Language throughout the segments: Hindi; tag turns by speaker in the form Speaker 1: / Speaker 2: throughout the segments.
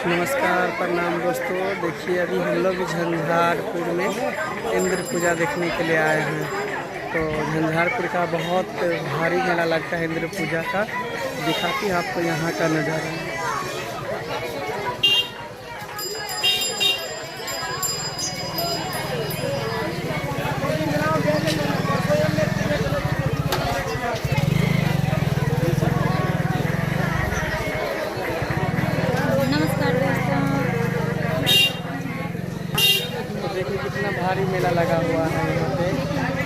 Speaker 1: नमस्कार प्रणाम दोस्तों। देखिए अभी हम लोग झंझारपुर में इंद्र पूजा देखने के लिए आए हैं। तो झंझारपुर का बहुत भारी मेला लगता है इंद्र पूजा का। दिखाती है आपको यहाँ का नज़ारा। देखिए कितना भारी मेला लगा हुआ है यहाँ पे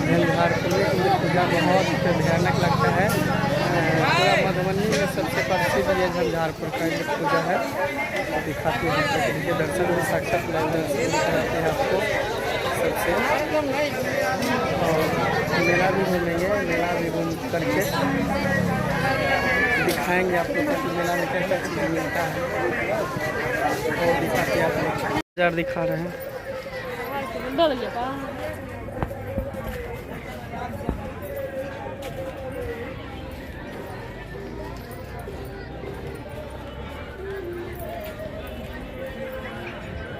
Speaker 1: झंझारपुर में। इंद्र पूजा बहुत भयानक लगता है। पूरा मधुबनी में सबसे प्रसिद्ध ये झंझारपुर का इंद्र पूजा है। दिखाते हैं इनके दर्शन भी साक्षात दर्शन कराते हैं आपको सबसे। और मेला भी घूमेंगे, मेला भी घूम करके दिखाएंगे आप लोग कि मेला में क्या क्या चीज़ मिलता है। और दिखाते हैं आप लोग बाजार दिखा रहे हैं।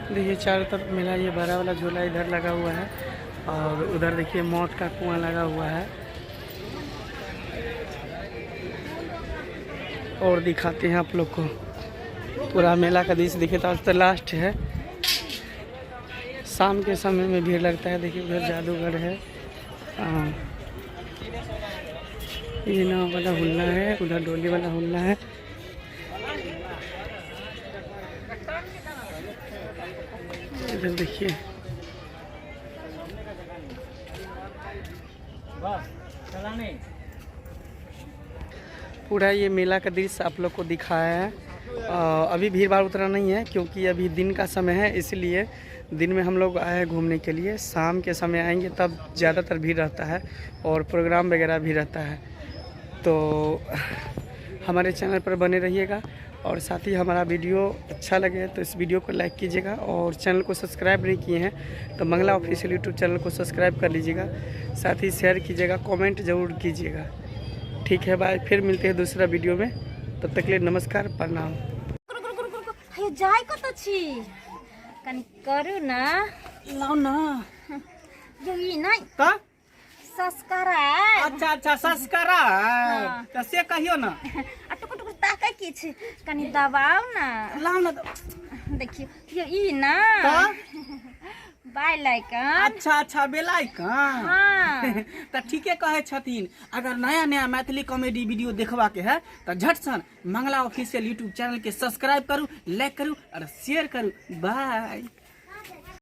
Speaker 1: देखिए चारों तरफ मेला, ये बड़ा वाला झूला इधर लगा हुआ है और उधर देखिए मौत का कुआं लगा हुआ है। और दिखाते हैं आप लोग को पूरा मेला का दृश्य। देखिए तो आज तो लास्ट है, शाम के समय में भीड़ लगता है। देखिए उधर जादूगर है, ये नाव वाला हुल्ला है, उधर डोली वाला हुल्ला है। इधर देखिए पूरा ये मेला का दृश्य आप लोग को दिखाया है। अभी भीड़ भाड़ उतना नहीं है क्योंकि अभी दिन का समय है, इसलिए दिन में हम लोग आए हैं घूमने के लिए। शाम के समय आएंगे तब ज़्यादातर भीड़ रहता है और प्रोग्राम वगैरह भी रहता है। तो हमारे चैनल पर बने रहिएगा और साथ ही हमारा वीडियो अच्छा लगे तो इस वीडियो को लाइक कीजिएगा। और चैनल को सब्सक्राइब नहीं किए हैं तो मंगला ऑफिशियल यूट्यूब चैनल को सब्सक्राइब कर लीजिएगा। साथ ही शेयर कीजिएगा, कमेंट ज़रूर कीजिएगा। ठीक है, बाय। फिर मिलते हैं दूसरा वीडियो में, तब तक के लिए नमस्कार प्रणाम।
Speaker 2: जाय कत छी कनी करू ना
Speaker 1: लाओ ना
Speaker 2: यही नहीं
Speaker 1: का
Speaker 2: सस्कारा।
Speaker 1: अच्छा अच्छा सस्कारा तो से कहियो ना
Speaker 2: टुकुर टुकुर ताकै की छै कनी दबाओ ना।
Speaker 1: लाओ ना
Speaker 2: देखियो ये ई ना बाय लाइकन।
Speaker 1: अच्छा अच्छा बेलाइकन।
Speaker 2: हाँ
Speaker 1: तो ठीके कहे छथिन। अगर नया नया मैथिली कॉमेडी वीडियो देखवा के है तो झट सन मंगला ऑफिशियल यूट्यूब चैनल के सब्सक्राइब करू, लाइक करू और शेयर करू। बाय।